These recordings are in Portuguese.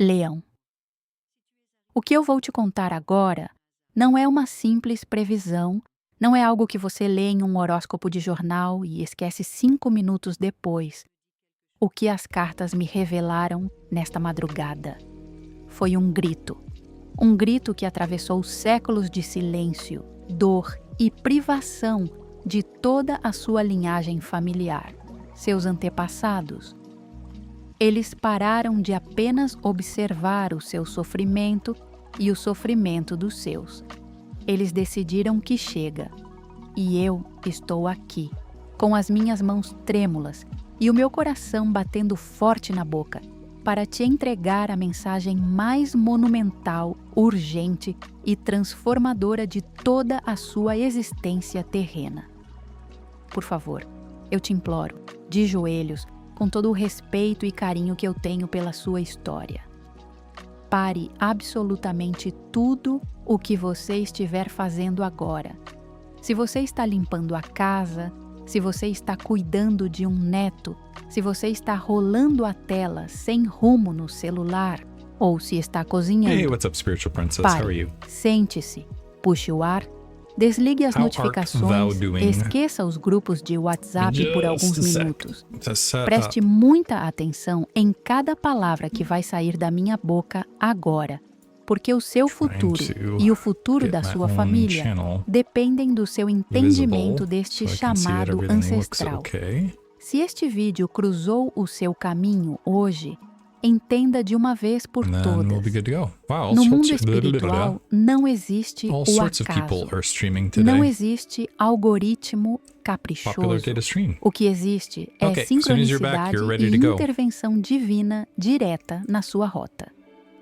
Leão. O que eu vou te contar agora não é uma simples previsão, não é algo que você lê em um horóscopo de jornal e esquece 5 minutos depois. O que as cartas me revelaram nesta madrugada foi um grito que atravessou séculos de silêncio, dor e privação de toda a sua linhagem familiar, seus antepassados. Eles pararam de apenas observar o seu sofrimento e o sofrimento dos seus. Eles decidiram que chega. E eu estou aqui, com as minhas mãos trêmulas e o meu coração batendo forte na boca, para te entregar a mensagem mais monumental, urgente e transformadora de toda a sua existência terrena. Por favor, eu te imploro, de joelhos, com todo o respeito e carinho que eu tenho pela sua história. Pare absolutamente tudo o que você estiver fazendo agora. Se você está limpando a casa, se você está cuidando de um neto, se você está rolando a tela sem rumo no celular, ou se está cozinhando. Hey, what's up, spiritual princess? How are Pare, you? sente-se, puxe o ar, desligue as How art notificações, thou doing? esqueça os grupos de WhatsApp por alguns Just a sec. minutos. To set Preste up. muita atenção em cada palavra que vai sair da minha boca agora, porque o seu futuro to e o futuro get da my sua own família channel dependem do seu entendimento visible, deste so I can see that chamado everything looks ancestral. okay. Se este vídeo cruzou o seu caminho hoje, entenda de uma vez por And then we'll be todas. good to go. Wow, all No sorts mundo of espiritual não existe all o sorts of people acaso. are streaming Não today. existe algoritmo Popular caprichoso. data stream. O que existe é Okay, as soon as you're back, sincronicidade you're ready e to go. intervenção divina direta na sua rota.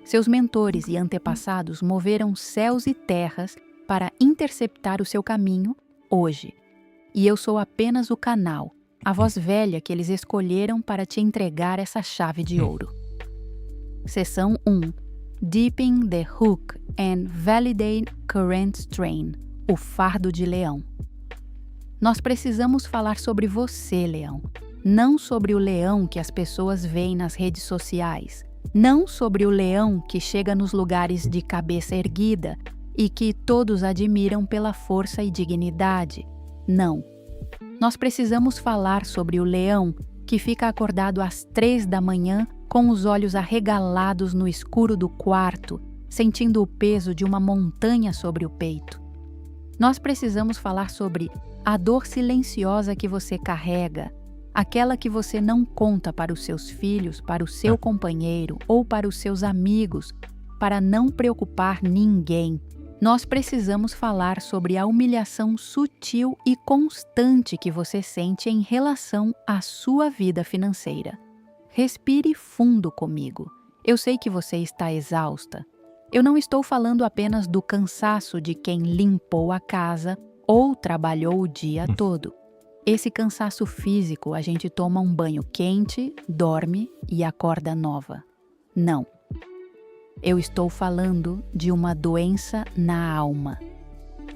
Seus mentores e antepassados moveram céus e terras para interceptar o seu caminho hoje. E eu sou apenas o canal, a voz velha que eles escolheram para te entregar essa chave de ouro. Seção 1. Deepen the Hook and Validate Current Strain, o fardo de leão. Nós precisamos falar sobre você, leão. Não sobre o leão que as pessoas veem nas redes sociais. Não sobre o leão que chega nos lugares de cabeça erguida e que todos admiram pela força e dignidade. Não. Nós precisamos falar sobre o leão que fica acordado às 3 da manhã com os olhos arregalados no escuro do quarto, sentindo o peso de uma montanha sobre o peito. Nós precisamos falar sobre a dor silenciosa que você carrega, aquela que você não conta para os seus filhos, para o seu companheiro ou para os seus amigos, para não preocupar ninguém. Nós precisamos falar sobre a humilhação sutil e constante que você sente em relação à sua vida financeira. Respire fundo comigo. Eu sei que você está exausta. Eu não estou falando apenas do cansaço de quem limpou a casa ou trabalhou o dia todo. Esse cansaço físico, a gente toma um banho quente, dorme e acorda nova. Não. Eu estou falando de uma doença na alma.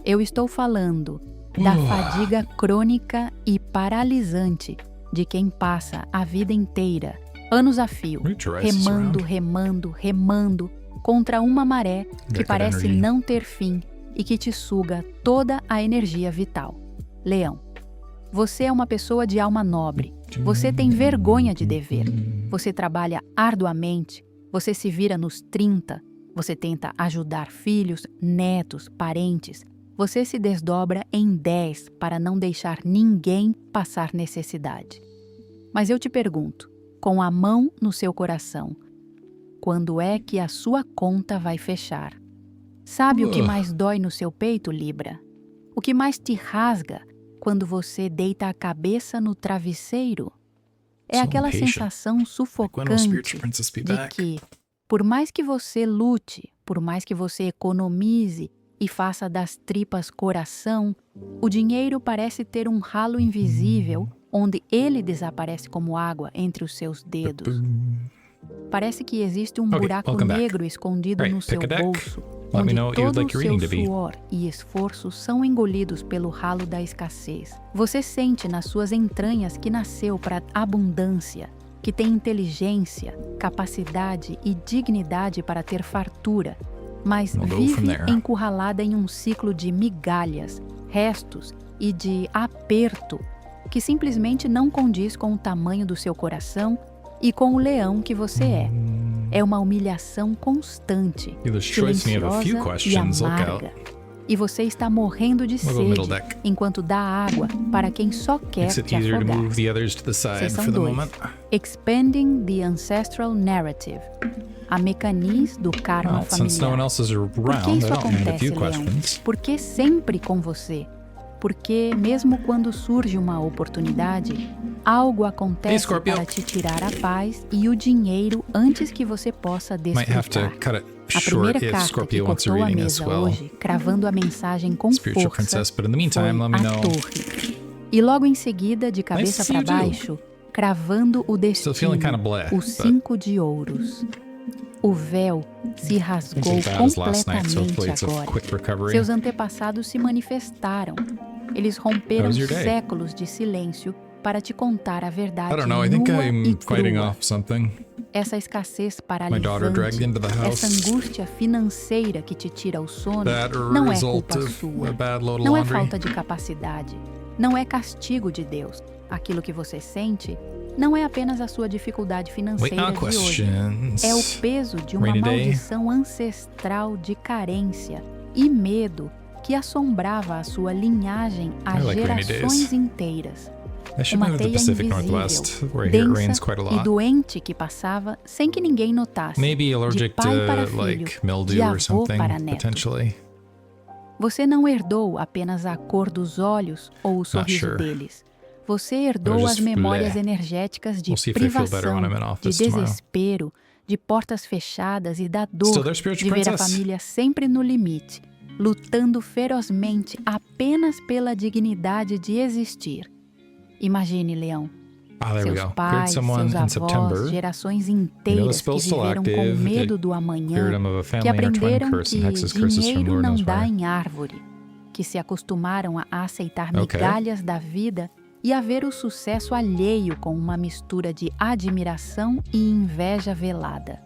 Eu estou falando da fadiga crônica e paralisante de quem passa a vida inteira, anos a fio, Root your eyes remando, around. remando, remando contra uma maré que That parece energy. não ter fim e que te suga toda a energia vital. Leão, você é uma pessoa de alma nobre. Você tem vergonha de dever. Você trabalha arduamente. Você se vira nos 30. Você tenta ajudar filhos, netos, parentes. Você se desdobra em 10 para não deixar ninguém passar necessidade. Mas eu te pergunto, com a mão no seu coração, quando é que a sua conta vai fechar? Sabe o que mais dói no seu peito, Libra? O que mais te rasga quando você deita a cabeça no travesseiro? É So aquela impatient. sensação When will sufocante spiritual princess be de back? que, por mais que você lute, por mais que você economize e faça das tripas coração, o dinheiro parece ter um ralo invisível onde ele desaparece como água entre os seus dedos. Parece que existe um Okay, buraco welcome back. negro escondido Alright, no seu pick a deck. bolso, Let me onde know what you'd todo like o your seu reading to be. suor e esforço são engolidos pelo ralo da escassez. Você sente nas suas entranhas que nasceu para abundância, que tem inteligência, capacidade e dignidade para ter fartura, mas We'll go vive from there. encurralada em um ciclo de migalhas, restos e de aperto que simplesmente não condiz com o tamanho do seu coração e com o leão que você é. É uma humilhação constante, You destroys me of a few silenciosa e questions. Look out. amarga. E você está morrendo de We'll go middle sede deck. enquanto dá água para quem só quer Makes it te easier to afogar. move the others to the side Seção for the 2. moment. Expanding the Ancestral Narrative. A mecanismo do karma Well, since no one familiar. else is Por que around, I isso don't mind a acontece, few Leão? questions. Por que sempre com você? Porque mesmo quando surge uma oportunidade, algo Hey, acontece Scorpio. para te tirar a paz e o dinheiro antes que você possa Might have to desfrutar. cut it A short primeira if carta que Scorpio wants a cortou a reading as mesa well. hoje, cravando a mensagem com Spiritual força, princess, but in the foi meantime, let me a know. torre. E logo em seguida, de cabeça see para you too. baixo, cravando o Still feeling destino, kinda bleh, o but 5 de ouros. O véu se rasgou wasn't as bad as last night, so hopefully completamente it's a agora. quick recovery. Seus antepassados se manifestaram. Eles romperam How was your day? séculos de silêncio para te contar a I verdade don't know, I think nua e I'm fighting crua. off something. Essa escassez My daughter dragged paralisante, into the essa house. angústia financeira que te tira o sono, That não é result culpa of sua. a bad load of Não é laundry. falta de capacidade. Não é castigo de Deus. Aquilo que você sente não é apenas a sua dificuldade Wait, financeira now de hoje. questions. É o peso de uma Rainy day. maldição ancestral de carência e medo que assombrava a sua linhagem há I like rainy gerações days. inteiras. I should Uma move to the teia Pacific invisível, Northwest, where here it rains densa quite a e lot. doente que passava sem que ninguém notasse. Maybe allergic pai para to filho, like de mildew avô or something, para neto. potentially. Você não herdou apenas a cor dos olhos ou o sorriso sure. deles. Você herdou But I as just memórias bleh. energéticas de We'll see if I feel better privação, when I'm in de office tomorrow. desespero, de portas fechadas e da Still dor their de spiritual ver a princess. família sempre no limite, lutando ferozmente apenas pela dignidade de existir. Imagine, Leão, Ah, there we seus go. Cleared pais, someone seus in avós, September. gerações You know, the inteiras que spell's still viveram com active. medo It do cleared amanhã, him of a que family intertwined aprenderam curse and que hexes curses from dinheiro Lord não knows dá where. em árvore, que se acostumaram a aceitar Ok. migalhas da vida e a ver o sucesso alheio com uma mistura de admiração e inveja velada.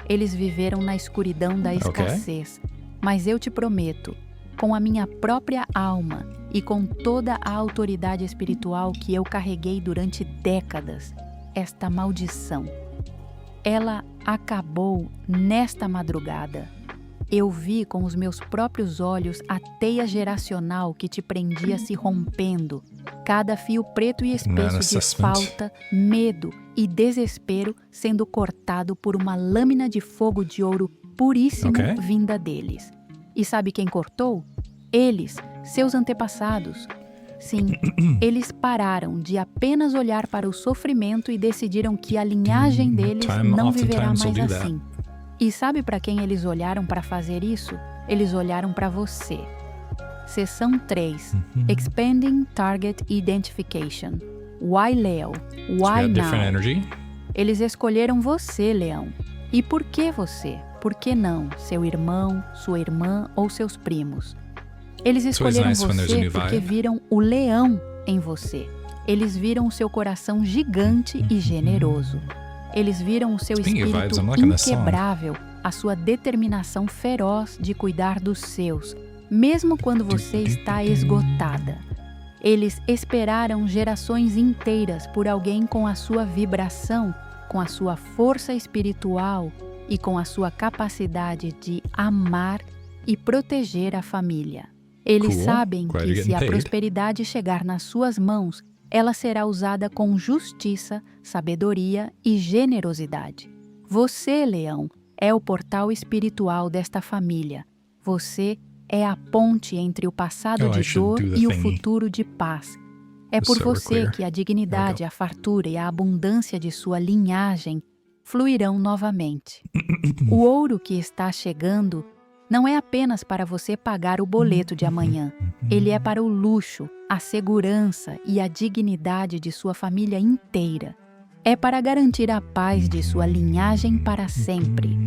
Eles viveram na escuridão da escassez, mas eu te prometo, com a minha própria alma e com toda a autoridade espiritual que eu carreguei durante décadas, esta maldição. Ela acabou nesta madrugada. Eu vi com os meus próprios olhos a teia geracional que te prendia se rompendo, cada fio preto e espesso de assessment. falta, medo e desespero sendo cortado por uma lâmina de fogo de ouro puríssimo Ok. vinda deles. E sabe quem cortou? Eles, seus antepassados. Sim, eles pararam de apenas olhar para o sofrimento e decidiram que a linhagem deles Time não viverá oftentimes will mais do that. assim. E sabe para quem eles olharam para fazer isso? Eles olharam para você. Seção 3. Expanding Target Identification. Why Leo? So we Why got different now? energy. Eles escolheram você, Leão. E por que você? Por que não seu irmão, sua irmã ou seus primos? Eles It's always escolheram nice when there's a você new porque vibe. viram o leão em você. Eles viram o seu coração gigante e generoso. Eles viram o seu Speaking of vibes, espírito I'm liking this song. inquebrável, a sua determinação feroz de cuidar dos seus, mesmo quando você está esgotada. Eles esperaram gerações inteiras por alguém com a sua vibração, com a sua força espiritual e com a sua capacidade de amar e proteger a família. Eles Cool. sabem Glad que you're se a getting paid. prosperidade chegar nas suas mãos, ela será usada com justiça, sabedoria e generosidade. Você, Leão, é o portal espiritual desta família. Você é a ponte entre o passado Oh, I de should dor do the e o thingy. futuro de paz. É Just por so we're você clear. que a dignidade, a fartura e a abundância de sua linhagem fluirão novamente. O ouro que está chegando não é apenas para você pagar o boleto de amanhã. Ele é para o luxo, a segurança e a dignidade de sua família inteira. É para garantir a paz de sua linhagem para sempre.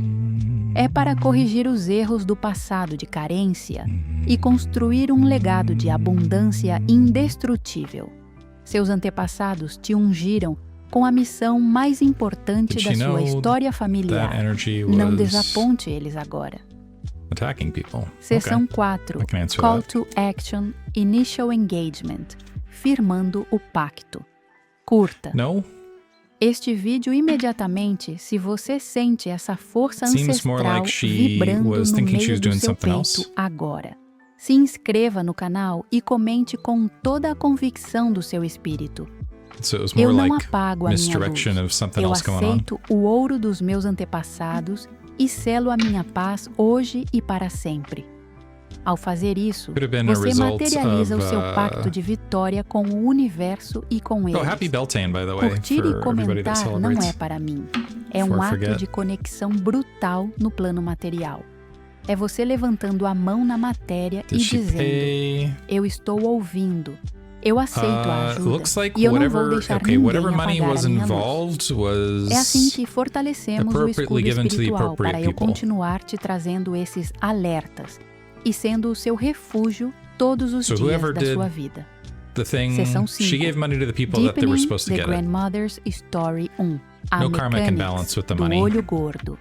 É para corrigir os erros do passado de carência e construir um legado de abundância indestrutível. Seus antepassados te ungiram com a missão mais importante Did da she sua know história that familiar. energy Não was desaponte eles agora. attacking people? Seção Okay. 4. I can answer Call that. to Action, Initial Engagement. Firmando o pacto. Curta. No? Este vídeo imediatamente se você sente essa força Seems more ancestral like she vibrando was no thinking she meio was do doing seu something peito else. agora. Se inscreva no canal e comente com toda a convicção do seu espírito. So it was Eu more não like apago a minha luz. misdirection of something Eu else going on. aceito o ouro dos meus antepassados e selo a minha paz hoje e para sempre. Ao fazer isso, Could have been a você result materializa of, o seu pacto de vitória com o universo e com eles. Oh, happy Beltane, by the way, Curtir for e everybody that comentar não celebrates. é para mim. É Before um I ato forget. de conexão brutal no plano material. É você levantando a mão na matéria Did e she dizendo: pay? eu estou ouvindo. Eu aceito a ajuda. Looks like e eu não vou whatever, deixar okay, ninguém whatever money apagar was a minha luz. involved was É assim que fortalecemos o appropriately escudo given to the espiritual appropriate para eu people. continuar te trazendo esses alertas e sendo o seu refúgio todos os So dias whoever da did sua vida. the thing. Seção She 5. gave money to the people that they were Deepening supposed to the get it. Grandmother's Story 1. A No karma can Mechanics balance with the do money. olho gordo.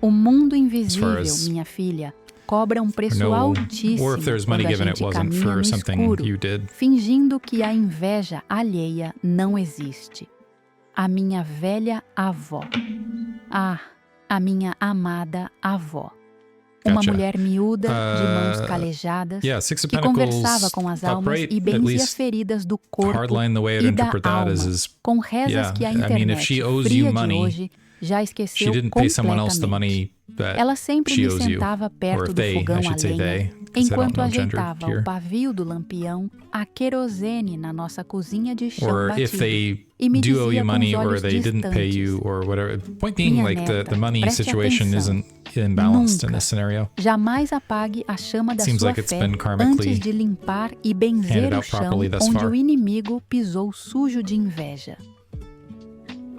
O mundo invisível, As far as- minha filha, cobra um preço No, altíssimo or if there's quando money a given, it gente wasn't caminha for no something escuro, you did. fingindo que a inveja alheia não existe. A minha velha avó. Ah, a minha amada avó. Uma Gotcha. mulher miúda, de mãos Uh, calejadas, Yeah, Six of que Pentacles conversava com as almas upright, e at benzia least feridas do corpo hardline the way I'd e da interpret that alma, is com rezas yeah, que a I mean, if internet she owes fria you de money, hoje já she esqueceu didn't pay someone else the completamente. money that Ela sempre she me owes you. sentava Or perto if do they, fogão I a should say lenha, they, 'cause I don't enquanto know gender ajeitava here. o pavio do lampião, a querosene na nossa cozinha de chão Or if batido, they e me do owe dizia you com money os or olhos they didn't pay distantes: you or whatever. Point being, Minha like the neta, money preste situation atenção. isn't imbalanced in Nunca. this scenario. jamais apague a chama da Seems sua like it's fé been karmically antes de limpar e benzer handed o out chão properly thus onde far. o inimigo pisou sujo de inveja.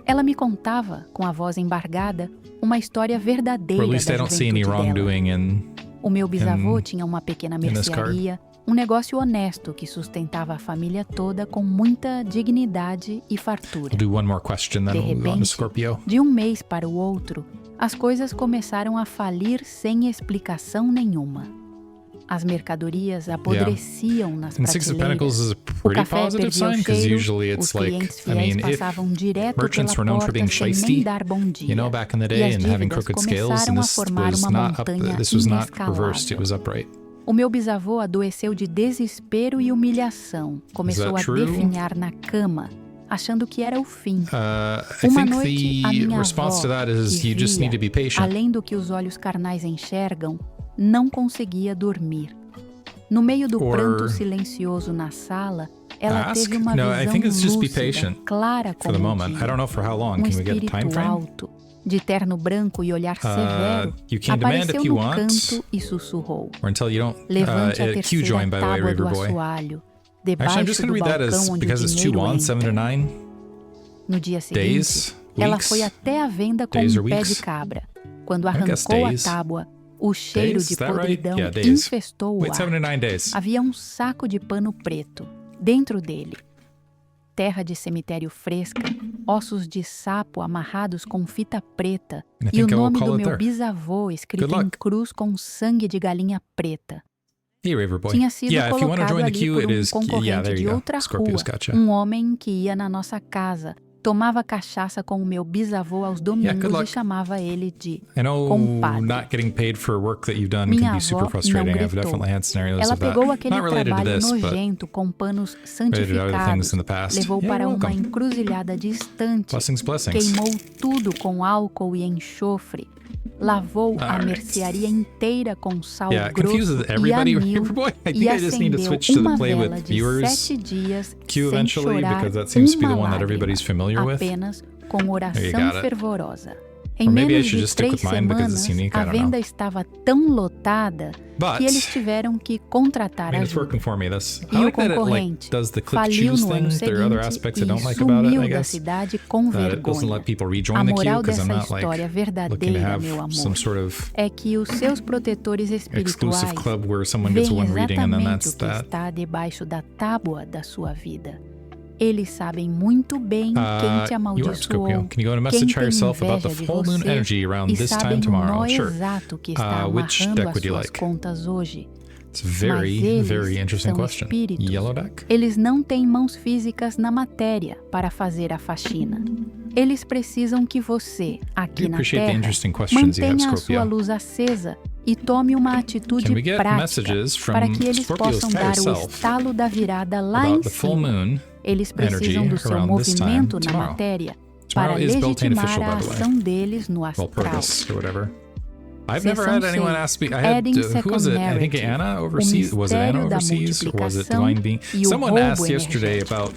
Ela me contava, com a voz embargada, uma história Or verdadeira at least da I don't see any juventude dela. wrongdoing in O meu bisavô in- tinha uma pequena this card. mercearia, um negócio honesto que sustentava a família toda com muita dignidade e fartura. We'll do one more question, then De we'll go on to repente, Scorpio. de um mês para o outro, as coisas começaram a falir sem explicação nenhuma. As mercadorias apodreciam nas And Six of Pentacles prateleiras. is a O pretty café positive perdia sign o because cheiro, usually os it's like, clientes I fiéis mean, if passavam direto merchants pela were known for porta being sem nem shisty, dar bom dia. you know, back in the E day as and having dívidas crooked scales, and começaram a this formar was uma not up. montanha This was not reversed; it inescalável. was upright. O meu bisavô adoeceu de desespero e humilhação. Começou a true? definhar na cama, achando que era o fim. I Uma think noite, a the minha response to avó, that is que you just via, need to be patient. além do que os olhos carnais enxergam, não conseguia dormir. No meio do Or pranto silencioso na sala, ela ask? teve uma No, I visão think it's just be lúcida, patient clara For the como o moment, I dia. don't know for how long. Um Can we get a time espírito frame? alto, de terno branco e olhar severo, You can demand apareceu if you no want, canto e sussurrou: or until you don't. levante a Q terceira join, by the way, tábua do Raver Boy. assoalho, Actually, I'm debaixo just do going to read that balcão as onde o because it's dinheiro 2 on 7 to entra. 9 No dia seguinte, days, ela weeks. foi até a venda com days um or pé weeks? de cabra. Quando I guess arrancou a days. tábua, o cheiro Days? de Is that right? podridão Yeah, days. infestou o Wait, 7 ar. to 9 days. Havia um saco de pano preto. Dentro dele, terra de cemitério fresca, ossos de sapo amarrados com fita preta I e o think I will nome call do it meu there. bisavô escrito Good em luck. cruz com sangue de galinha preta. Hey, Raver Boy. Tinha sido Yeah, if you want to colocado join the ali queue, por it um is. Yeah, concorrente there de you go. outra Scorpio's rua, gotcha. um homem que ia na nossa casa, tomava cachaça com o meu bisavô aos domingos e luck. chamava ele de I know compadre. not getting paid for work that you've done Minha can be super avó frustrating. não I've gritou. definitely had scenarios Ela of that. pegou aquele Not related to trabalho this, but nojento com panos related to other santificados, things in the past. levou Yeah, para you're uma welcome. encruzilhada distante, Blessings, blessings. queimou tudo com álcool e enxofre, lavou a Alright. mercearia inteira com sal Yeah, it grosso confuses e everybody. anil Raver Boy, I e think I just need to acendeu switch to uma the play vela with de viewers 7 dias queue sem eventually, chorar because that seems to be the uma one that lágrima, everybody's familiar with. apenas com you oração got it. fervorosa. Em Or maybe I menos should de just stick 3 with mine because it's semanas, unique, I a don't know. venda estava tão lotada But que eles tiveram que I contratar mean, it's ajuda. working for me. This E I o like that it like concorrente does the click faliu choose no ano thing. There are other seguinte aspects I e don't like about it, sumiu I da guess. cidade com That it doesn't vergonha. let people A rejoin the queue moral because I'm dessa not like história looking to verdadeira, have meu amor, some sort of é que os seus protetores espirituais exclusive club where someone gets veem one reading and then exatamente that's o que that. está debaixo da tábua da sua vida. Eles sabem muito bem quem te You are amaldiçoou, Scorpio. Can you go to quem message tem yourself about the inveja de full moon você energy around e this time sabem o tomorrow? nó Sure. exato que está Which amarrando deck as would you suas like? contas hoje. It's a very, Mas eles very interesting são question. espíritos. Yellow deck? Eles não têm mãos físicas na matéria para fazer a faxina. Eles precisam que você, aqui We na appreciate the Terra, interesting questions you have, mantenha a sua Scorpio. luz acesa e tome uma atitude Can we get prática messages from para que eles Scorpio's possam higher dar o self estalo da virada lá about em the full cima. moon Eles precisam energy do seu around this time movimento na tomorrow? matéria para Tomorrow is Beltane legitimar official, a by the way. ação deles no astral. Walpurgis or whatever. I've Seção never had anyone 6, ask me. I had Adding who was it? I think Second Anna Narrative, overseas. o Was it Anna mistério da overseas or was it multiplicação Divine Being? e o Someone roubo asked yesterday energético. about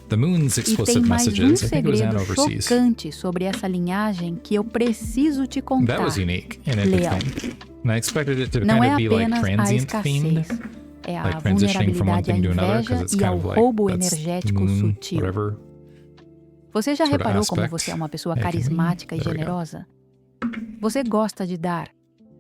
the moon's E tem explicit mais messages. I think it was Anna segredo overseas. chocante sobre essa linhagem que eu preciso te contar. That was unique and Leão. interesting. And I expected it to Não kind é of be like apenas a transient themed, escassez, é a like transitioning from one vulnerabilidade à thing to another, because inveja it's e kind ao of like roubo that's energético moon, sutil. whatever. Você já sort of reparou como aspect. você é uma pessoa Yeah, can we- carismática e there we go. generosa? Você gosta de dar.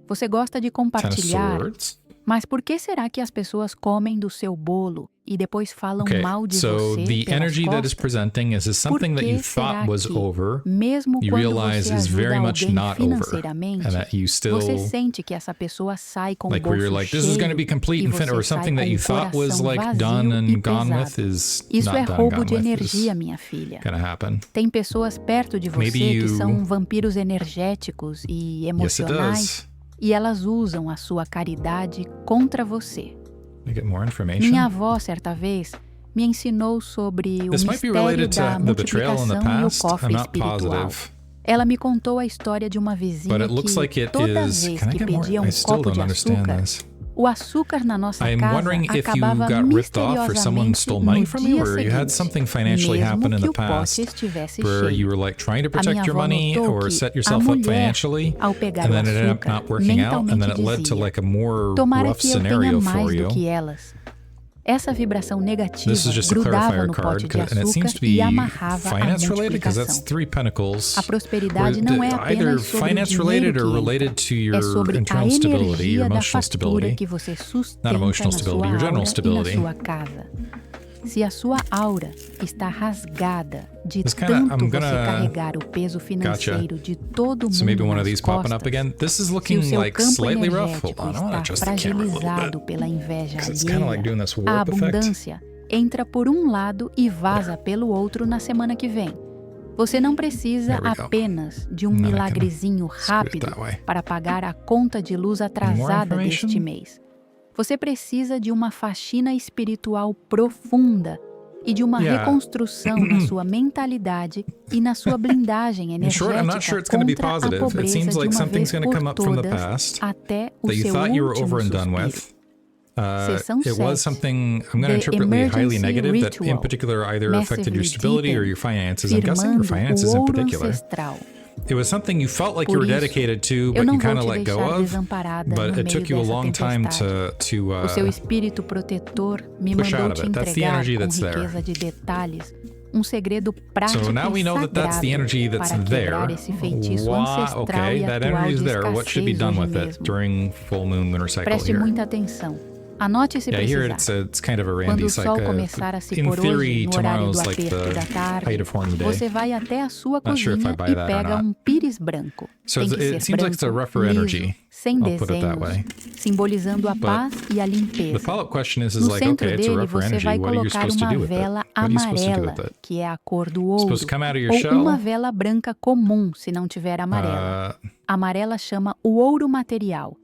Você gosta de Ten of compartilhar. Swords. Mas por que será que as pessoas comem do seu bolo e depois falam Okay, mal de so você the pelas energy that is costas? presenting is something that Por you que será thought was que, over, mesmo you quando realize você is very ajuda much alguém not over, financeiramente, and that you still você sente que essa pessoa sai com like o where bolso you're like, this is going to be cheio complete e and fit, você or sai something com that you o thought was coração like vazio done e and gone pesado. with is Isso not é done, roubo gone de with energia, is minha filha. gonna happen. Tem pessoas perto de Maybe você que you- são vampiros energéticos e Yes, it emocionais does. e elas usam a sua caridade contra você. You get more information. Minha avó, certa vez, me ensinou sobre o This might be mistério related da to the betrayal in the multiplicação e o past. I'm cofre not espiritual. positive, Ela me contou a história de uma vizinha but it looks like que it toda is. vez Can I que get more? pedia I still copo don't de understand açúcar, this. o açúcar na nossa I'm casa wondering if you acabava got ripped off or someone misteriosamente stole no money from you, dia or you had seguinte, something financially mesmo happen in que the o pote past estivesse where you cheio. were like trying to A minha protect your avó money notou or que set a yourself up mulher, financially, ao pegar and o then it ended up açúcar, not working out, and then it mentalmente led to dizia, like a more tomara rough que eu tenha scenario mais for do you. que elas. Essa vibração negativa This is just a grudava clarifier no card, pote de and it seems açúcar to e be amarrava a finance related because that's multiplicação. three pentacles. A prosperidade Where não é either apenas sobre o finance related dinheiro or que entra, related to é your sobre a internal stability, your energia da emotional fatura stability. que você sustenta Not na emotional sua stability, your aura general e na stability. sua casa. Se a sua aura está rasgada de This kinda- tanto I'm você gonna- carregar o peso financeiro de todo mundo So maybe one of nas these popping costas, up again. This is se o looking seu like campo slightly rough. Hold energético on, I want to está adjust the camera a little fragilizado bit. pela inveja 'Cause it's kinda like doing alheia, this a warp effect. abundância entra por um lado e vaza pelo outro na semana que vem. Você não precisa There we go. apenas de um And then I can milagrezinho rápido that way. para pagar a conta de luz atrasada information? deste mês. Você precisa de uma faxina espiritual profunda e de uma Yeah. reconstrução na sua mentalidade e na sua blindagem In short, I'm not sure energética it's going to be contra a positive. It pobreza seems de like uma something's vez going to por come up from the todas past até o that you seu thought you were último over and done suspiro. with. Sessão It was 7, something I'm going to The interpret highly Emergency negative that in Ritual, particular either affected your Massively stability or Deepened, your finances. I'm guessing your firmando finances o in ouro particular. ancestral. It was something you felt like you Por were isso, dedicated to, eu but não you vou kind of te let go deixar of. desamparada But no it meio took you a dessa long time tempestade. to O seu espírito protetor me push mandou out of te it. That's the entregar energy com that's there. riqueza de detalhes um segredo prático So now we e know that that's the sagrado energy that's para there. quebrar esse feitiço ancestral Okay, e that atual energy is de there. What should be escassez done hoje with it mesmo. during full moon lunar cycle Preste here? muita atenção. Anote se Yeah, here precisar. it's kind of a Quando Randy o sol começar a se in pôr theory, hoje no horário do tomorrow's like aperto da the tarde, height of horny day. você vai até a sua Not sure if I cozinha buy e that or pega not. um pires branco. So Tem que it ser seems like it's a branco, rougher liso, energy. sem I'll put it that way. desenhos, simbolizando a paz e a The limpeza. follow-up question is No like, centro okay, it's a dele, rougher você energy. vai What are you colocar supposed to uma do with it? vela What are you supposed to do amarela, with it? que é a cor do ouro, Supposed to come out of your ou shell? uma vela branca comum, se não tiver amarela. Amarela chama o ouro material.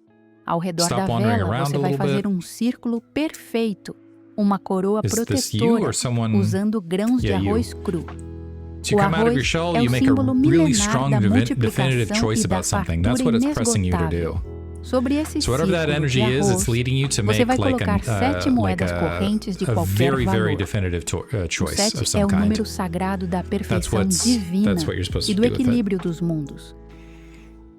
Ao redor da Stop wandering vela, around você a vai little fazer bit. um círculo perfeito, uma coroa Is this you protetora, or someone? usando grãos de Yeah, you. arroz cru. To O come out of your arroz shell, é you o make a símbolo really milenar strong, da definitive multiplicação choice e da about something. fartura That's what it's pressing you to inesgotável. do. Sobre esse So whatever that círculo energy de is, arroz, it's leading you to você make vai like colocar 7 moedas correntes de a qualquer very, very valor. definitive O choice 7 of é some o kind. número sagrado da perfeição That's divina what you're supposed e to do do with it. equilíbrio dos mundos.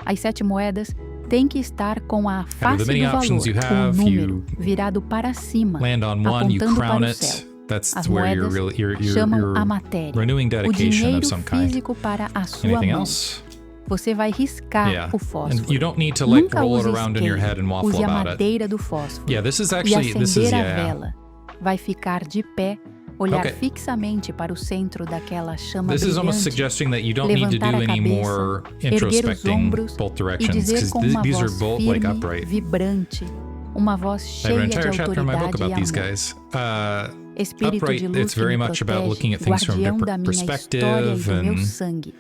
As 7 moedas têm que estar com a face many do valor, options you o have, número, you virado para cima, Land on one, you apontando crown para o it. céu. That's As where moedas you're chamam a matéria, renewing o dedication dinheiro of some kind. físico para a sua Anything mão. else? Você vai riscar Yeah. o And fósforo. you don't need to like Nunca roll it use around in your head and waffle use a about it. madeira do fósforo. Yeah, this is E actually acender a yeah. vela. Vai ficar de pé olhar Okay. fixamente para o centro daquela chama This is almost brilhante, suggesting that you don't need to do levantar a any cabeça, more erguer os introspecting ombros both e directions, dizer because com uma these are voz both like firme, upright. vibrante, uma voz I have cheia an de entire chapter in my book autoridade e about these amor. guys. Espírito Upright, de luz it's que me very much about looking protege, at things from a guardião different da minha história e perspective do meu and sangue.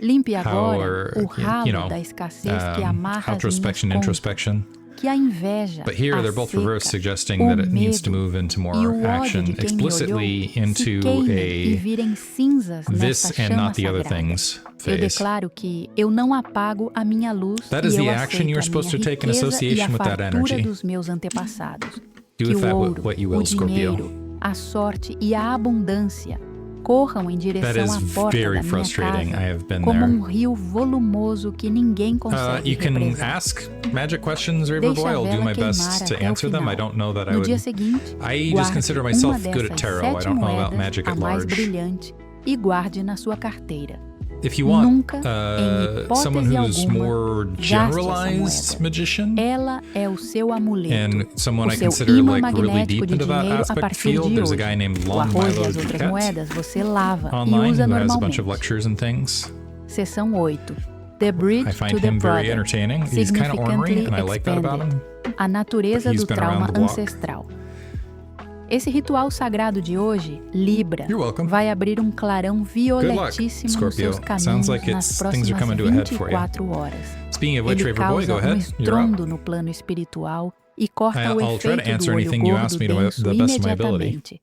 Limpe agora how, o ralo you know, da escassez que amarra as minhas outrospection, contas, introspection. que a inveja, But here a they're both seca, reversed, suggesting o that it needs to medo move into e more o ódio action de quem me explicitly olhou se into queimem e a virem cinzas this nesta and chama not the other sagrada. things Eu phase. declaro que eu não apago a minha luz That e is eu the action aceito you're a supposed to minha take in riqueza e a association with that fartura energy. dos meus antepassados. Do Que with o that ouro, what you o will, Scorpio. dinheiro, a sorte e a abundância corram em That direção is à porta very da minha frustrating. casa I have been como there. rio volumoso que ninguém consegue You can represar. ask magic questions, Raver Deixe Boy. a I'll do vela my queimar best to até o answer them. I final. don't know that I No would. dia seguinte, I just guarde consider uma myself good at dessas tarot. I 7 don't know about moedas, magic a at mais large. brilhante, e guarde na sua carteira. If you want Nunca, em hipótese someone who's alguma, more gaste essa generalized moeda. magician Ela é o seu amuleto. and someone o I seu consider imã like really magnético deep de into that dinheiro a aspect partir field, de there's a hoje. guy named O Lon arroz e Milo as outras Duquette moedas você lava e online usa who has a bunch of normalmente. lectures and things. Seção 8. The Bridge I find to the him very Brother. entertaining. He's kind of ornery Significantly and I like that about him. A natureza But he's do been trauma around the block. ancestral. Esse ritual sagrado de hoje, Libra, You're welcome. vai abrir um clarão violetíssimo nos Scorpio. seus caminhos Sounds like nas things are próximas coming to a head for you. 24 horas. Speaking of which, Ele Raver Boy, causa go ahead. You're up. estrondo no plano espiritual e corta o I'll try to efeito answer do olho anything you gordo ask me to denso the best of my ability. imediatamente.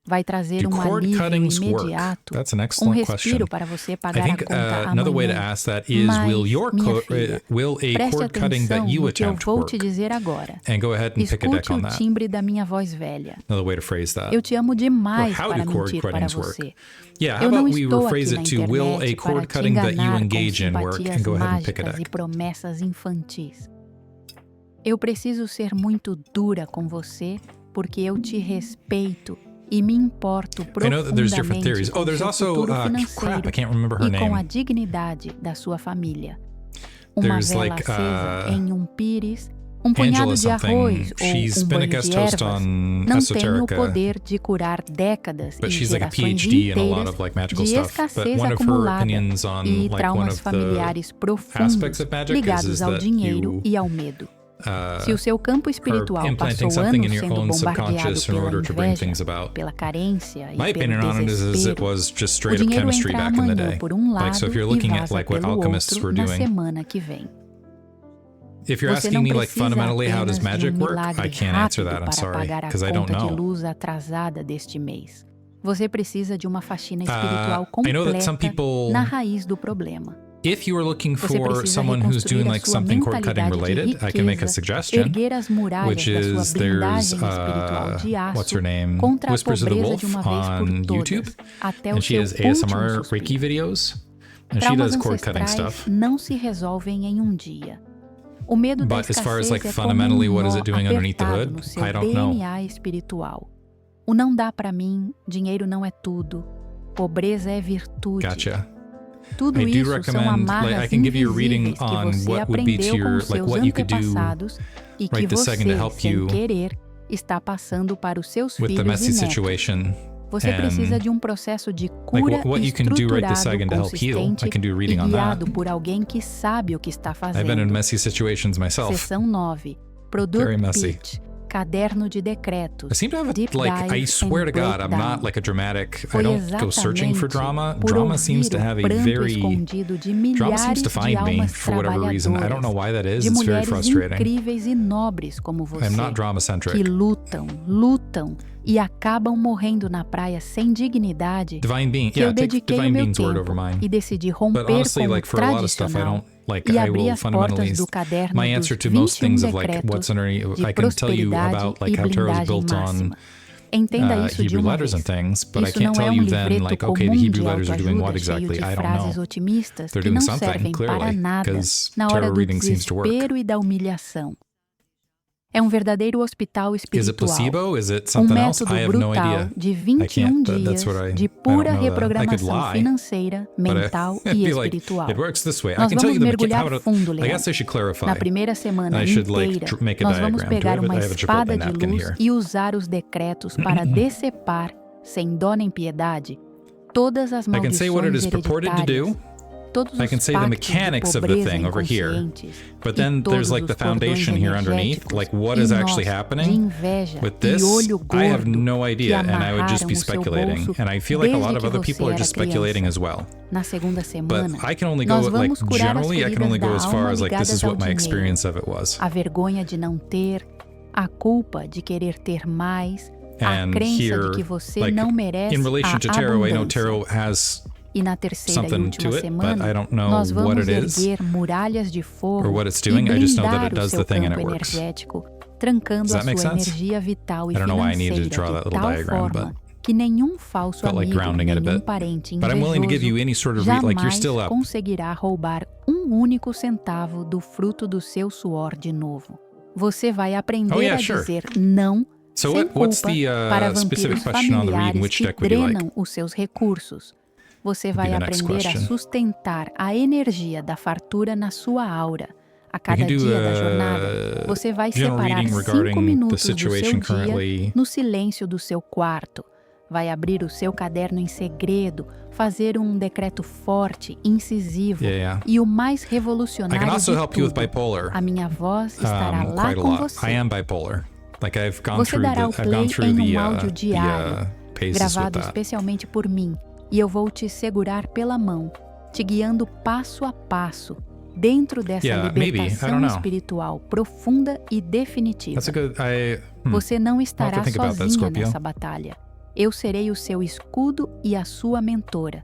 Vai trazer Do um cord alívio cuttings work? imediato, That's an um excellent question. respiro para você I pagar think a conta another way to amanhã. ask that is, Mas, will filha, a preste cord cutting that atenção you no que eu attempt vou work? te dizer agora. And go ahead and pick a deck Escute on o that. timbre da minha voz velha. Another way to phrase that. Eu te amo demais Or how para do cord mentir para cuttings work? você. Yeah, how Eu não about we estou rephrase aqui it na to, will a internet cord para te cutting that you enganar com engage in work? simpatias And go ahead and pick a mágicas e deck. promessas infantis. Eu preciso ser muito dura com você porque eu te respeito e me importo I know that there's different theories. profundamente com Oh, there's seu also, futuro crap, I financeiro can't remember her e com a name. dignidade da sua família. Uma There's vela like, acesa em um pires, um punhado Angela de something. arroz She's ou um been a banho guest de host ervas on não tem o Esoterica. poder de curar décadas But e she's like a gerações PhD in a lot inteiras of like magical de stuff. But escassez one of her acumulada opinions on e like one traumas of the familiares aspects profundos of magic is ligados ao that dinheiro you e ao medo. Se o seu campo espiritual implanting passou something in anos your sendo own bombardeado subconscious in pela order to bring inveja, things about. pela carência e My opinion pelo on it is it desespero, was just o straight up dinheiro chemistry entra back in the amanhã day. por um lado Like, so if you're e looking at vaza like what pelo alchemists outro were na doing, semana que vem. if you're Você asking não me like precisa fundamentally how does apenas de magic um work, milagre I can't answer rápido that. I'm para sorry, pagar a because I don't conta de know. luz atrasada deste mês. Você precisa de uma faxina espiritual I know that some completa people- na raiz do problema. If you are looking Você for precisa someone who's reconstruir doing a like sua something cord cutting mentalidade de related, I can make a riqueza, suggestion, erguer as muralhas which da sua is there's blindagem espiritual de what's her aço name, contra a Whispers of the pobreza Wolf de uma vez on por YouTube, todas, até and o she seu has último ASMR suspiro. Reiki videos, and she Traumas does cord cutting ancestrais stuff. não se resolvem em um dia. O medo da But as far as, escassez like, é fundamentally, como um what is nó it doing underneath the apertado hood? no seu I don't know. DNA espiritual. O não dá pra mim, dinheiro não é tudo, pobreza é virtude. Gotcha. Tudo I do isso são recommend, amarras like, I can give you a reading invisíveis que on você what would be to aprendeu com your, os like, seus what you could do antepassados e que right this você, second to help sem you querer, está passando para os seus with the filhos messy e netos. situation. Você and, precisa de um processo de Like cura what you can do right this estruturado, second to help heal. I consistente can do a e reading on that. guiado por alguém que sabe o que está I've been in fazendo. messy situations myself. Seção 9. Very Product messy. Pitch. Caderno de decretos. I seem to have Deep like, I dive swear to and God, I'm breakdown. not like a dramatic, I Foi don't go searching for drama. exatamente por Drama seems to ouvir have o a pranto very, escondido de drama seems milhares to de find me almas for whatever reason. I don't know why that is, de it's very mulheres frustrating. incríveis e nobres como você, I'm not drama-centric. que lutam e acabam morrendo na praia sem dignidade, Divine Being, que yeah, eu take dediquei o Divine meu Being's word tempo over mine. e decidi But romper honestly, com like o for a lot of stuff, I tradicional don't, like, e I abrir will as fundamentally, portas do caderno my dos answer to most 21 things of like decretos what's underneath, de I can tell you prosperidade about like e how tarot is blindagem built on máxima. Entenda isso de Hebrew uma letters vez. and things, but I Isso can't não é tell um you then livreto like, okay, the comum Hebrew de letters are doing what autoajuda cheio exactly? de I don't frases know. otimistas They're que doing não something, servem para clearly, nada 'cause na hora tarot do reading seems to work. desespero e da humilhação. É um verdadeiro hospital Is it espiritual. placebo? Is it Um something else? método I have no brutal idea. de 21 can't, that's dias what I de don't pura know that. I could reprogramação lie, mental, But mental I'd e be like, espiritual. it works this way. I Nós can tell you vamos the mergulhar how to, fundo, I guess I should clarify. Na primeira semana I should, like, inteira, make a nós vamos diagram. pegar Do I uma have a Chipotle espada de napkin luz here? e usar os decretos para decepar sem dó nem piedade, todas as I can say what it maldições is purported to hereditárias, do. todos I os can say the pactos mechanics de of the pobreza thing over here. inconscientes But e then there's todos like the os cordões foundation here underneath, energéticos like what e is nós actually de happening. inveja With e this, olho I have gordo no que idea, and I would just amarraram be o seu speculating. bolso And I feel like a lot desde of que other você people are era just speculating criança. as well. Na segunda semana, But I can only go, nós like, vamos curar as generally, I can feridas only go da as far alma as, like, this ligadas is ao what my dinheiro, experience of it was. a vergonha de não ter, a culpa de querer ter mais, a And crença here, de que você like, não merece in relation a to tarot, I know abundância. tarot has E na terceira e something última to it, but I semana, don't know nós what vamos it is erguer muralhas de fogo or what it's e doing. I just know that blindar it o does seu the thing and campo it works. energético, trancando Does a that make sua sense? energia vital e I don't know why I financeira needed to draw de that little tal diagram, forma but que nenhum falso felt like amigo, grounding it a nenhum bit. parente But I'm willing to give you invejoso any sort of like you're jamais still up. conseguirá roubar único centavo do fruto do seu suor de novo. Você vai aprender Oh, yeah, a sure. dizer não So sem what's culpa the para specific vampiros question on the read? And familiares which que deck would you like? drenam os seus recursos. Você vai the next aprender a question. sustentar a energia da fartura na sua aura. A We cada can do dia da a jornada, você vai general separar reading 5 regarding the minutos do seu situation dia currently. no silêncio do seu quarto. Vai abrir o seu caderno em segredo, fazer um decreto forte, incisivo Yeah. e o mais I revolucionário can also de help you with tudo. bipolar. A minha voz estará lá Quite a com lot. você. I am bipolar. Like I've gone Você through dará o I've play gone through em the áudio diário, paces with gravado that. especialmente por mim, e eu vou te segurar pela mão, te guiando passo a passo, dentro dessa Yeah, maybe. I libertação don't know. espiritual profunda e definitiva. That's a good. Você não I'll estará have to think about that, sozinha Scorpio. nessa batalha. Eu serei o seu escudo e a sua mentora.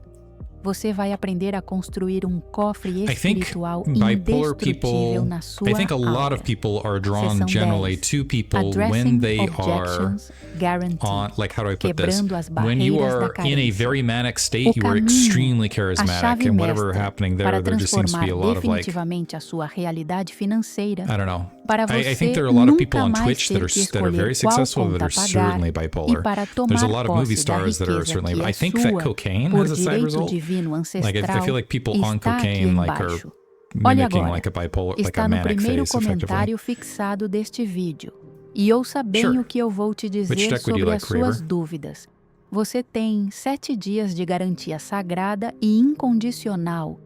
Você vai aprender a construir um cofre I think espiritual bipolar indestrutível people. na sua I think a lot aura. of people are drawn Seção generally 10. to people Addressing when they are objections, guaranteed. on. Like how do I put this? Quebrando as When you barreiras da are in a carência. very manic O state, you are caminho, extremely a charismatic, chave and whatever mestra happening para there just seems to be a transformar lot of like. definitivamente a sua realidade financeira, I don't know. para você I think there are a lot of people nunca on mais Twitch ter that are que that are very escolher qual successful that conta are pagar certainly e bipolar. para There's a tomar lot of movie posse da stars that are riqueza certainly. que I é think that sua cocaine por has a side direito result. divino Like I ancestral feel like people on está aqui cocaine like are embaixo. Olha mimicking agora, like a bipolar, like está a no manic primeiro phase, effectively. comentário fixado deste vídeo. E ouça bem Sure. o que eu vou te dizer deck would you sobre like, as suas Kraber? dúvidas. Você tem 7 dias de garantia sagrada e incondicional,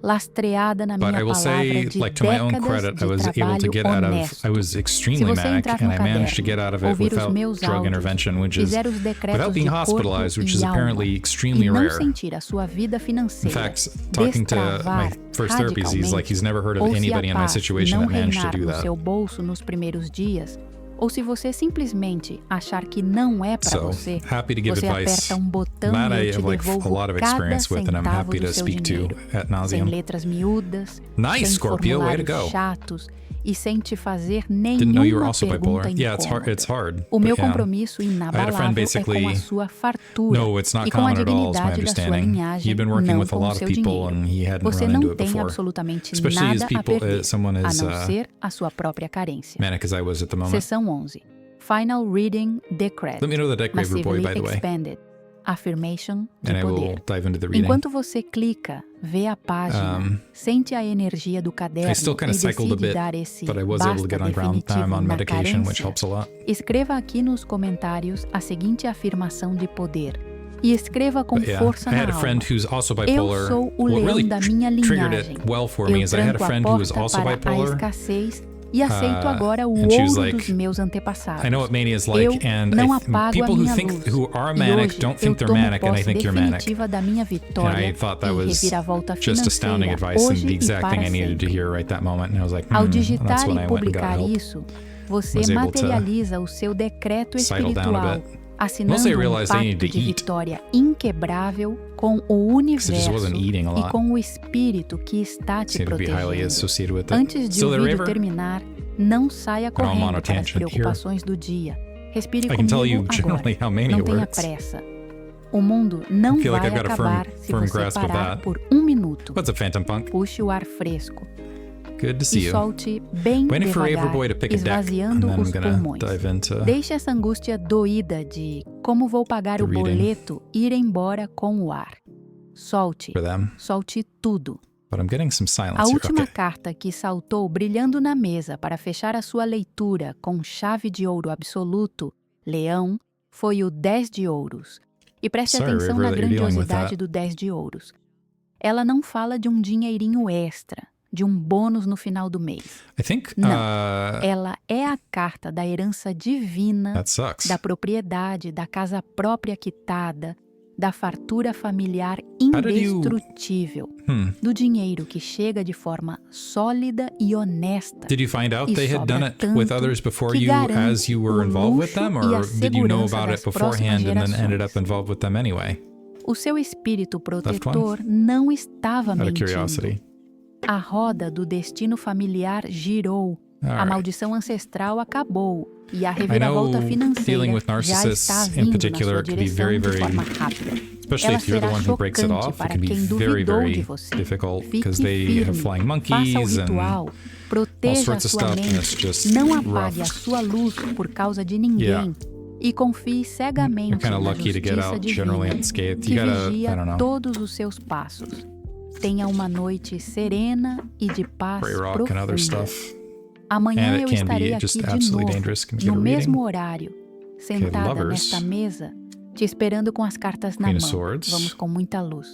lastreada na But minha I will palavra say, de like to my own décadas credit, de I was able to trabalho get out of. honesto. I was Se extremely você manic, entrar and no I managed to get out of it ouvir os without meus drug áudios, intervention, which is fizer os decretos without being de corpo hospitalized, which is e alma, apparently e extremely não rare. sentir a sua vida In financeira fact, talking to my destravar first therapist, he's like he's never heard of ou se a anybody in my paz situation não that managed to reinar do no that. seu bolso nos primeiros dias, ou se você simplesmente achar que não é para So você, happy to give você advice. aperta um botão That e I eu te have like a devolvo lot of cada experience with, and I'm centavo happy do to seu speak to dinheiro, at sem nauseam. letras miúdas, Nice, sem Scorpio, way to formulários go. chatos e sem te fazer Didn't know you were nenhuma also pergunta bipolar. Yeah, it's incômoda. hard. O meu but yeah. compromisso I had a friend inabalável é basically- com a sua fartura No, it's not e com a common at all, is my dignidade da sua understanding. linhagem, He'd been working não with a com o lot of seu people, dinheiro. and he hadn't Você run into não it tem before. absolutamente Especially as nada a people, perder, someone a as não ser a sua própria carência. manic as I was at the moment. Seção 11. Final Reading Decret. Let me know the deck, Raver Boy, Massively by the way, Expanded. Affirmation de and I will poder. dive into the reading. Enquanto você clica, vê a página, sente a energia do caderno I still kind e of cycled a decide bit, dar esse but I was able to basta get on ground definitivo time on na medication, which carência. helps a lot. Escreva aqui nos comentários a seguinte afirmação de poder. E escreva com But yeah, força I had na a alma. friend who's also Eu bipolar. sou o What leão really da minha triggered linhagem. it well for me Eu is I had a tranco a friend who was porta also para a bipolar. escassez e aceito agora o and she was ouro like, dos meus antepassados. I know what mania is like, Eu and não apago people a who minha think luz. who are E manic hoje don't think eu they're tomo manic, and I posse think you're manic. definitiva da minha And vitória I thought that e was reviravolta just astounding financeira advice and hoje the e exact thing para I needed to sempre. hear right that moment. And I was like, Ao that's digitar when e I went and got publicar help. isso, você Was able to materializa o seu decreto settle down a espiritual, bit. assinando Mostly I um realized I needed pacto to de eat. vitória inquebrável com o just universo wasn't eating a e lot. com o espírito que está te Seemed to be highly protegendo. associated with it. Antes de Still o there, vídeo Raver? terminar, não saia I'm on correndo a para as tangent here. preocupações do dia. Respire I can tell you comigo generally agora. how mania Não tenha works. pressa. O mundo não I feel like vai I've got a acabar firm- se firm você grasp of parar that. por 1 minuto. What's up, Phantom Punk? Puxe o ar fresco Good to see e you. solte bem Waiting for devagar, Raver Boy to pick a deck, and esvaziando then os I'm gonna pulmões. dive into Deixe essa angústia doída de como vou pagar The o reading. boleto ir embora com o ar. Solte, for them. solte tudo. But I'm getting some silence A here. última Okay. carta que saltou brilhando na mesa para fechar a sua leitura com chave de ouro absoluto, Leão, foi o 10 de ouros. E preste Sorry, atenção na River, that you're dealing with grandiosidade that. do 10 de ouros. Ela não fala de um dinheirinho extra, de um bônus no final do mês. I think Não. Ela é a carta da herança divina, that sucks. da propriedade, da casa própria quitada, da fartura familiar How did you- indestrutível, Hmm. do dinheiro que chega de forma sólida e honesta. Did you find out E they had done sobra it with tanto others before que you, garante as you were o involved with luxo them, e a or did you know segurança about it das próximas beforehand and then ended up gerações. involved with them anyway? O seu espírito one? protetor não estava Out of mentindo. curiosity. A roda do destino familiar girou. All A right. maldição ancestral acabou e a I know reviravolta dealing financeira with já narcissists está in vindo na particular sua can be direção very, de very, forma rápida. especially Ela if you're the será one who breaks it chocante off, it para can be quem very, duvidou very de você. difficult Fique because they firme, have flying faça o monkeys and ritual, all proteja a sorts of sua stuff, and it's mente, just não rough. apague a sua luz por causa de ninguém. Yeah. E confie You're cegamente kind of na lucky to get justiça out generally divina, unscathed. que You gotta, I vigia don't know, todos os seus passos. Tenha uma noite serena e de paz Grey Rock and other profunda. stuff. Amanhã And it eu can estarei be aqui just de absolutely novo, dangerous. Can get no a mesmo reading. horário, sentada lovers. nesta mesa, te esperando com as cartas na Queen mão. of Swords. Vamos com muita luz.